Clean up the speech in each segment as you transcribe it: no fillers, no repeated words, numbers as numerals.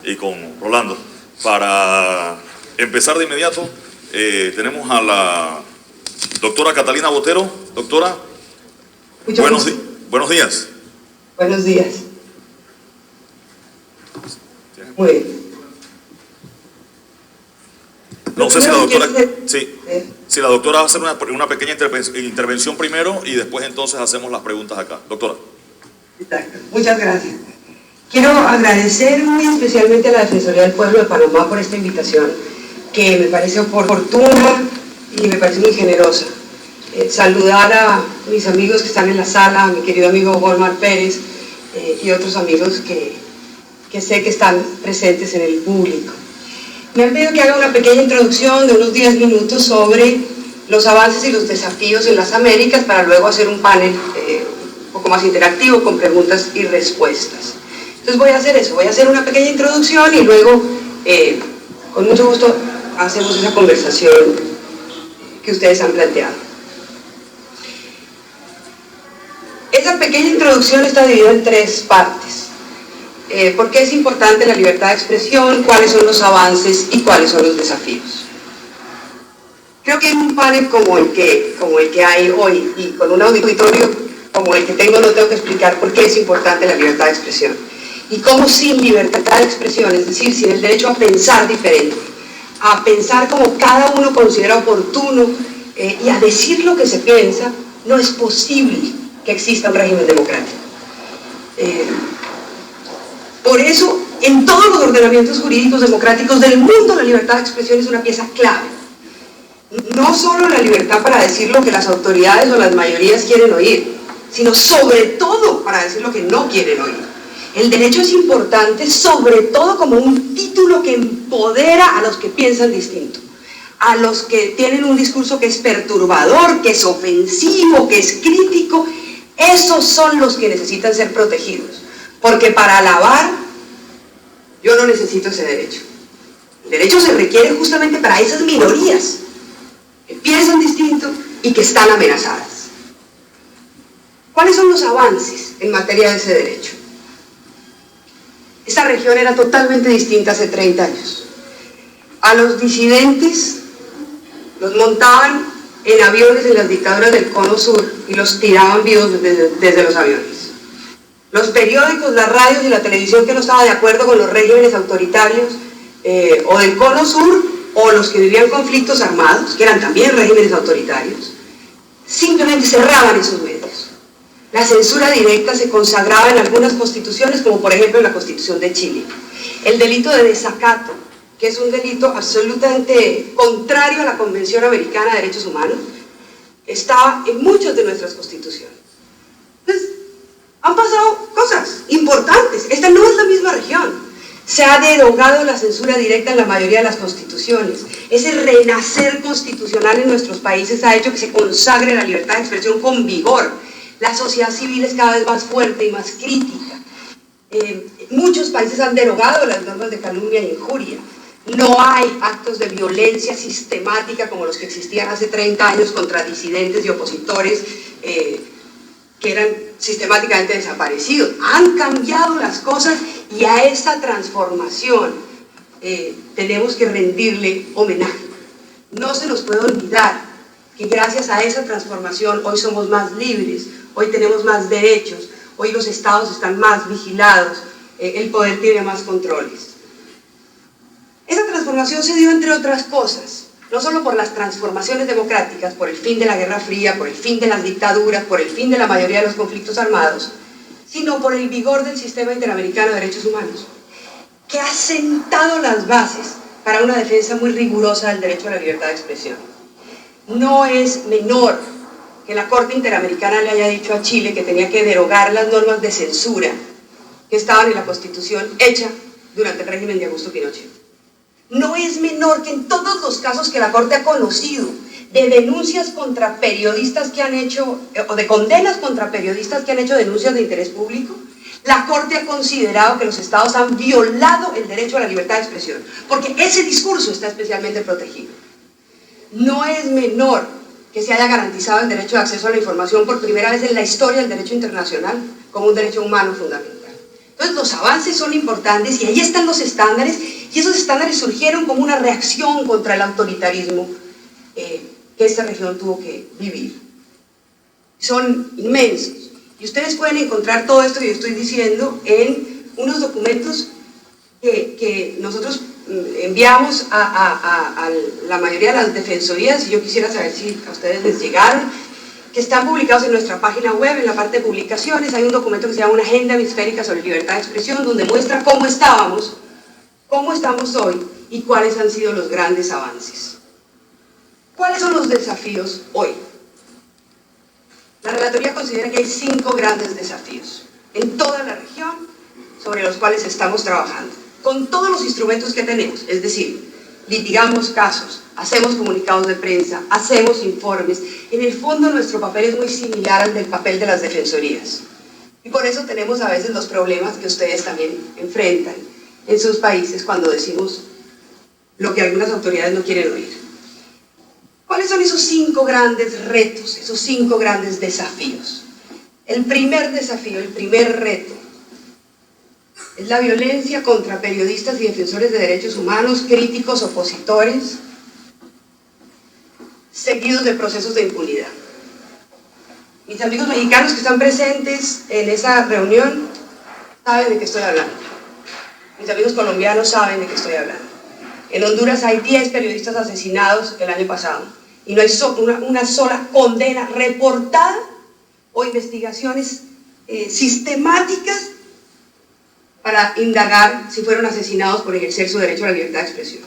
y con Rolando. Para empezar de inmediato, tenemos a la doctora Catalina Botero. Doctora, buenos días. Buenos días. Muy bien. No sé si la doctora... Si la doctora va a hacer una pequeña intervención primero y después entonces hacemos las preguntas acá. Doctora. Exacto. Muchas gracias. Quiero agradecer muy especialmente a la Defensoría del Pueblo de Panamá por esta invitación, que me parece oportuna y me parece muy generosa. Saludar a mis amigos que están en la sala, a mi querido amigo Volmar Pérez y otros amigos que sé que están presentes en el público. Me han pedido que haga una pequeña introducción de unos 10 minutos sobre los avances y los desafíos en las Américas, para luego hacer un panel un poco más interactivo con preguntas y respuestas. Entonces voy a hacer eso, voy a hacer una pequeña introducción y luego con mucho gusto hacemos esa conversación que ustedes han planteado. Esa pequeña introducción está dividida en 3 partes. ¿Por qué es importante la libertad de expresión? ¿Cuáles son los avances y cuáles son los desafíos? Creo que en un panel como el que hay hoy y con un auditorio como el que tengo, no tengo que explicar por qué es importante la libertad de expresión. Y cómo sin libertad de expresión, es decir, sin el derecho a pensar diferente, a pensar como cada uno considera oportuno y a decir lo que se piensa, no es posible que exista un régimen democrático. Por eso, en todos los ordenamientos jurídicos democráticos del mundo, la libertad de expresión es una pieza clave. No solo la libertad para decir lo que las autoridades o las mayorías quieren oír, sino sobre todo para decir lo que no quieren oír. El derecho es importante sobre todo como un título que empodera a los que piensan distinto, a los que tienen un discurso que es perturbador, que es ofensivo, que es crítico. Esos son los que necesitan ser protegidos. Porque para alabar, yo no necesito ese derecho. El derecho se requiere justamente para esas minorías que piensan distinto y que están amenazadas. ¿Cuáles son los avances en materia de ese derecho? Esta región era totalmente distinta hace 30 años. A los disidentes los montaban en aviones en las dictaduras del Cono Sur y los tiraban vivos desde los aviones. Los periódicos, las radios y la televisión que no estaban de acuerdo con los regímenes autoritarios o del Cono Sur, o los que vivían conflictos armados, que eran también regímenes autoritarios, simplemente cerraban esos medios. La censura directa se consagraba en algunas constituciones, como por ejemplo en la Constitución de Chile. El delito de desacato, que es un delito absolutamente contrario a la Convención Americana de Derechos Humanos, está en muchas de nuestras constituciones. Entonces, han pasado cosas importantes. Esta no es la misma región. Se ha derogado la censura directa en la mayoría de las constituciones. Ese renacer constitucional en nuestros países ha hecho que se consagre la libertad de expresión con vigor. La sociedad civil es cada vez más fuerte y más crítica. Muchos países han derogado las normas de calumnia e injuria. No hay actos de violencia sistemática como los que existían hace 30 años contra disidentes y opositores que eran sistemáticamente desaparecidos. Han cambiado las cosas y a esta transformación tenemos que rendirle homenaje. No se nos puede olvidar que gracias a esa transformación hoy somos más libres, hoy tenemos más derechos, hoy los estados están más vigilados, el poder tiene más controles. Esa transformación se dio, entre otras cosas, no solo por las transformaciones democráticas, por el fin de la Guerra Fría, por el fin de las dictaduras, por el fin de la mayoría de los conflictos armados, sino por el vigor del sistema interamericano de derechos humanos, que ha sentado las bases para una defensa muy rigurosa del derecho a la libertad de expresión. No es menor que la Corte Interamericana le haya dicho a Chile que tenía que derogar las normas de censura que estaban en la Constitución hecha durante el régimen de Augusto Pinochet. No es menor que en todos los casos que la Corte ha conocido de denuncias contra periodistas que han hecho, o de condenas contra periodistas que han hecho denuncias de interés público, la Corte ha considerado que los estados han violado el derecho a la libertad de expresión, porque ese discurso está especialmente protegido. No es menor que se haya garantizado el derecho de acceso a la información por primera vez en la historia del derecho internacional como un derecho humano fundamental. Entonces los avances son importantes y ahí están los estándares, y esos estándares surgieron como una reacción contra el autoritarismo que esta región tuvo que vivir. Son inmensos, y ustedes pueden encontrar todo esto que yo estoy diciendo en unos documentos que nosotros enviamos a la mayoría de las defensorías, y yo quisiera saber si a ustedes les llegaron, que están publicados en nuestra página web. En la parte de publicaciones hay un documento que se llama una agenda hemisférica sobre libertad de expresión, donde muestra cómo estábamos, cómo estamos hoy y cuáles han sido los grandes avances. ¿Cuáles son los desafíos hoy? La relatoría considera que hay 5 grandes desafíos en toda la región sobre los cuales estamos trabajando, con todos los instrumentos que tenemos, es decir, litigamos casos, hacemos comunicados de prensa, hacemos informes. En el fondo nuestro papel es muy similar al del papel de las defensorías. Y por eso tenemos a veces los problemas que ustedes también enfrentan en sus países cuando decimos lo que algunas autoridades no quieren oír. ¿Cuáles son esos 5 grandes retos, esos 5 grandes desafíos? El primer desafío, el primer reto, es la violencia contra periodistas y defensores de derechos humanos, críticos, opositores, seguidos de procesos de impunidad. Mis amigos mexicanos que están presentes en esa reunión saben de qué estoy hablando. Mis amigos colombianos saben de qué estoy hablando. En Honduras hay 10 periodistas asesinados el año pasado y no hay una sola condena reportada o investigaciones sistemáticas para indagar si fueron asesinados por ejercer su derecho a la libertad de expresión.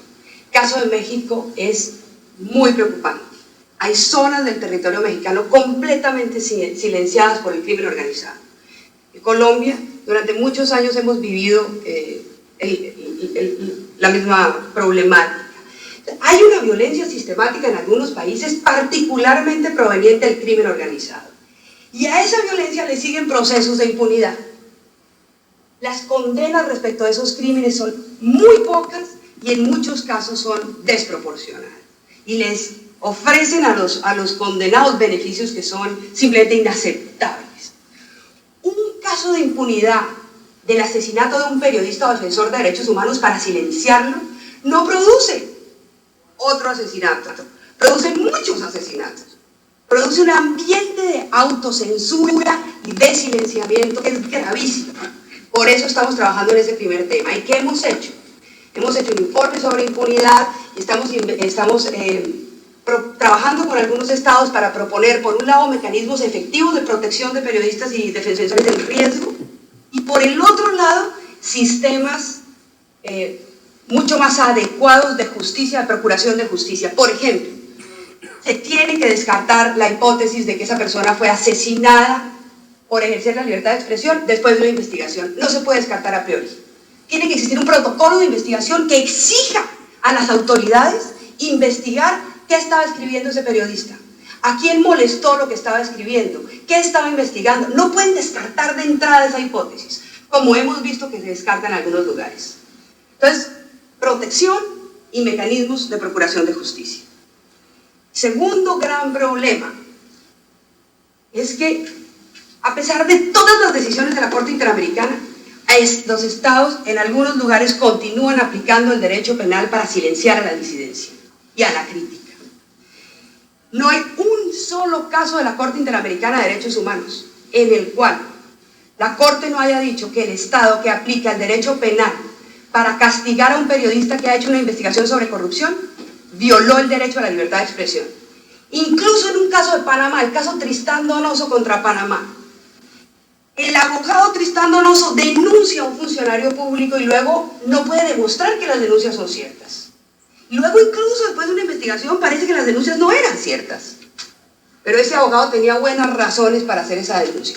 El caso de México es muy preocupante. Hay zonas del territorio mexicano completamente silenciadas por el crimen organizado. En Colombia, durante muchos años hemos vivido la misma problemática. Hay una violencia sistemática en algunos países, particularmente proveniente del crimen organizado. Y a esa violencia le siguen procesos de impunidad. Las condenas respecto a esos crímenes son muy pocas y en muchos casos son desproporcionadas. Y les ofrecen a los condenados beneficios que son simplemente inaceptables. Un caso de impunidad del asesinato de un periodista o defensor de derechos humanos para silenciarlo no produce otro asesinato, produce muchos asesinatos, produce un ambiente de autocensura y de silenciamiento que es gravísimo. Por eso estamos trabajando en ese primer tema. ¿Y qué hemos hecho? Hemos hecho un informe sobre impunidad y estamos trabajando con algunos estados para proponer, por un lado, mecanismos efectivos de protección de periodistas y defensores del riesgo, y por el otro lado, sistemas mucho más adecuados de justicia, de procuración de justicia. Por ejemplo, se tiene que descartar la hipótesis de que esa persona fue asesinada por ejercer la libertad de expresión después de una investigación. No se puede descartar a priori. Tiene que existir un protocolo de investigación que exija a las autoridades investigar qué estaba escribiendo ese periodista, a quién molestó lo que estaba escribiendo, qué estaba investigando. No pueden descartar de entrada esa hipótesis, como hemos visto que se descarta en algunos lugares. Entonces, protección y mecanismos de procuración de justicia. Segundo gran problema es que, a pesar de todas las decisiones de la Corte Interamericana, los estados en algunos lugares continúan aplicando el derecho penal para silenciar a la disidencia y a la crítica. No hay un solo caso de la Corte Interamericana de Derechos Humanos en el cual la Corte no haya dicho que el Estado que aplica el derecho penal para castigar a un periodista que ha hecho una investigación sobre corrupción violó el derecho a la libertad de expresión. Incluso en un caso de Panamá, el caso Tristán Donoso contra Panamá, el abogado Tristán Donoso denuncia a un funcionario público y luego no puede demostrar que las denuncias son ciertas. Y luego, incluso después de una investigación, parece que las denuncias no eran ciertas. Pero ese abogado tenía buenas razones para hacer esa denuncia.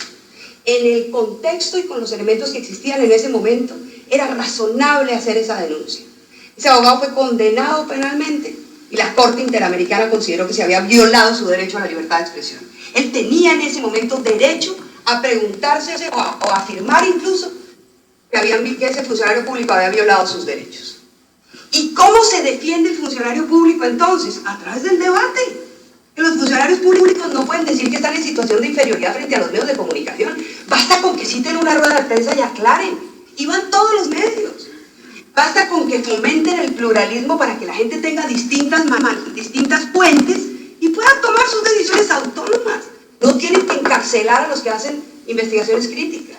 En el contexto y con los elementos que existían en ese momento, era razonable hacer esa denuncia. Ese abogado fue condenado penalmente y la Corte Interamericana consideró que se había violado su derecho a la libertad de expresión. Él tenía en ese momento derecho a preguntarse o a afirmar incluso que ese funcionario público había violado sus derechos. ¿Y cómo se defiende el funcionario público entonces? A través del debate. Que los funcionarios públicos no pueden decir que están en situación de inferioridad frente a los medios de comunicación. Basta con que citen una rueda de prensa y aclaren. Y van todos los medios. Basta con que fomenten el pluralismo para que la gente tenga distintas fuentes y pueda tomar sus decisiones autónomas. No tienen que encarcelar a los que hacen investigaciones críticas.